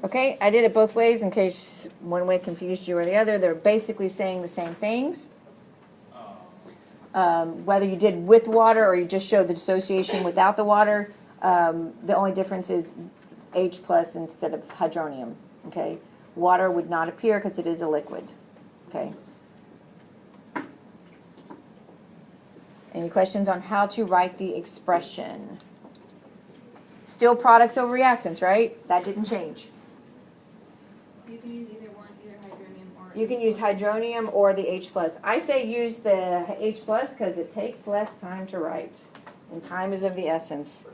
Okay, I did it both ways in case one way confused you or the other. They're basically saying the same things. Whether you did with water or you just showed the dissociation without the water, the only difference is H plus instead of hydronium. Okay, water would not appear because it is a liquid. Okay. Any questions on how to write the expression? Still products over reactants, right? That didn't change. You can use either one, either hydronium or... You can use hydronium or the H plus. I say use the H plus because it takes less time to write, and time is of the essence.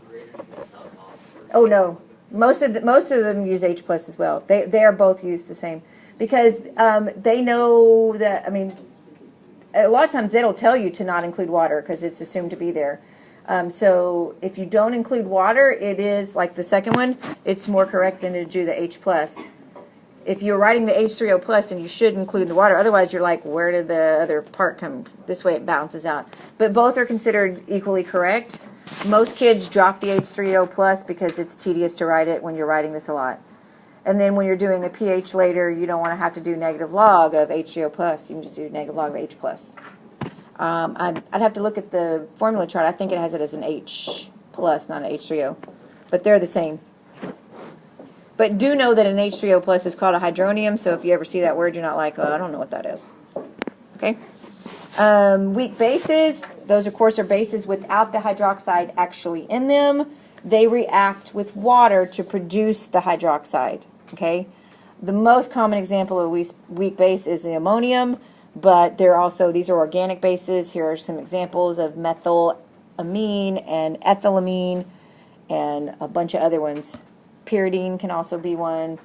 Oh no, most of them use H plus as well. They are both used the same because they know that. I mean, a lot of times it'll tell you to not include water because it's assumed to be there. So if you don't include water, it is like the second one. It's more correct than to do the H plus. If you're writing the H3O plus, then you should include the water. Otherwise, you're like, where did the other part come? This way it balances out. But both are considered equally correct. Most kids drop the H3O plus because it's tedious to write it when you're writing this a lot. And then when you're doing a pH later, you don't want to have to do negative log of H3O plus. You can just do negative log of H plus. I'd have to look at the formula chart. I think it has it as an H plus, not an H3O. But they're the same. But do know that an H3O plus is called a hydronium, so if you ever see that word, you're not like, oh, I don't know what that is. Okay? Weak bases, those of course are bases without the hydroxide actually in them. They react with water to produce the hydroxide. Okay? The most common example of weak base is the ammonium, but they're also, these are organic bases. Here are some examples of methylamine and ethylamine and a bunch of other ones. Pyridine can also be one,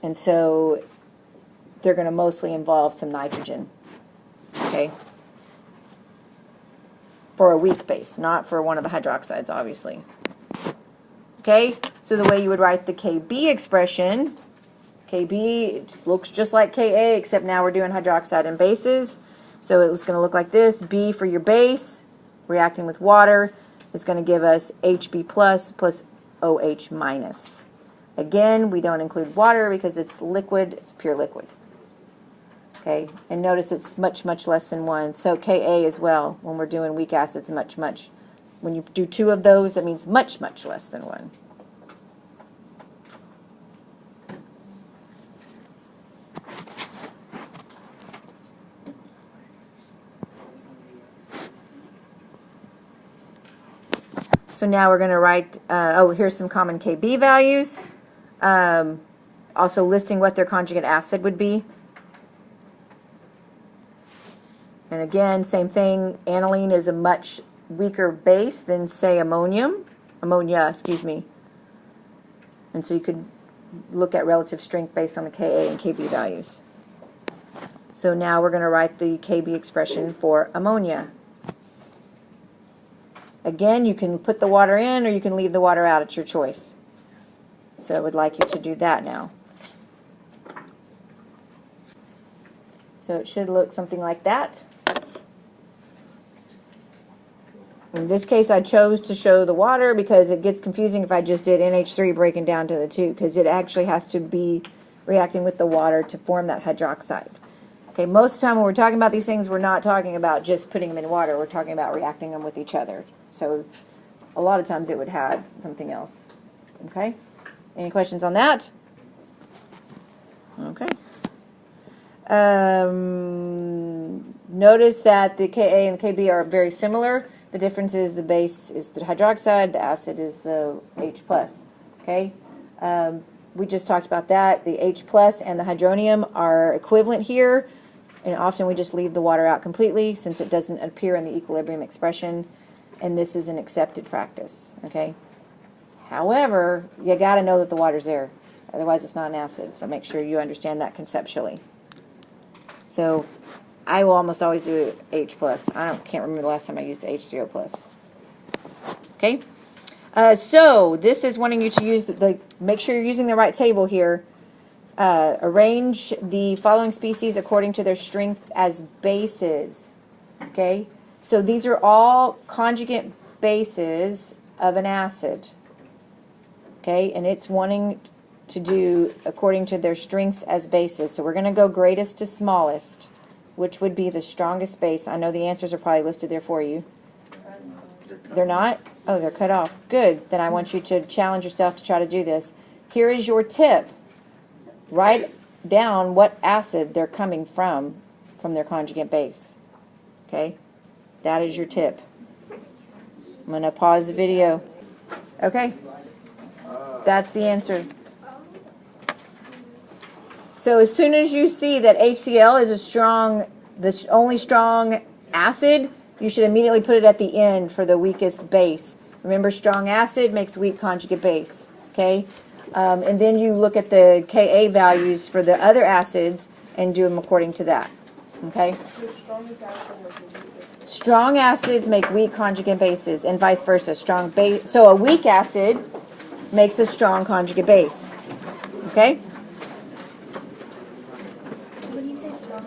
and so they're going to mostly involve some nitrogen, okay, for a weak base, not for one of the hydroxides, obviously. Okay, so the way you would write the Kb expression, Kb looks just like Ka, except now we're doing hydroxide and bases, so it's going to look like this. B for your base, reacting with water, is going to give us Hb plus OH minus. Again, we don't include water because it's liquid, it's pure liquid. Okay, and notice it's much, much less than 1. So Ka as well, when we're doing weak acids, much. When you do 2 of those, that means much, much less than 1. So now we're going to write, here's some common Kb values. Also listing what their conjugate acid would be. And again, same thing, aniline is a much weaker base than, say, ammonia, excuse me. And so you could look at relative strength based on the Ka and Kb values. So now we're going to write the Kb expression for ammonia. Again, you can put the water in or you can leave the water out, it's your choice. So I would like you to do that now. So it should look something like that. In this case, I chose to show the water because it gets confusing if I just did NH3 breaking down to the 2, because it actually has to be reacting with the water to form that hydroxide. Okay, most of the time when we're talking about these things, we're not talking about just putting them in water. We're talking about reacting them with each other. So a lot of times it would have something else. Okay? Any questions on that? Okay. Notice that the Ka and the Kb are very similar. The difference is the base is the hydroxide, the acid is the H plus. Okay? We just talked about that. The H plus and the hydronium are equivalent here, and often we just leave the water out completely since it doesn't appear in the equilibrium expression, and this is an accepted practice. Okay? However, you got to know that the water's there. Otherwise, it's not an acid. So make sure you understand that conceptually. So I will almost always do H plus. Can't remember the last time I used H3O plus. Okay? So this is wanting you to use make sure you're using the right table here. Arrange the following species according to their strength as bases. Okay? So these are all conjugate bases of an acid. Okay, and it's wanting to do according to their strengths as bases. So we're going to go greatest to smallest, which would be the strongest base. I know the answers are probably listed there for you. They're not? Oh, they're cut off. Good. Then I want you to challenge yourself to try to do this. Here is your tip. Write down what acid they're coming from their conjugate base. Okay? That is your tip. I'm going to pause the video. Okay? That's the answer. So as soon as you see that HCl is the only strong acid, you should immediately put it at the end for the weakest base. Remember, strong acid makes weak conjugate base. Okay? And then you look at the Ka values for the other acids and do them according to that. Okay? Strong acids make weak conjugate bases, and vice versa. So a weak acid makes a strong conjugate base. Okay? When you say strong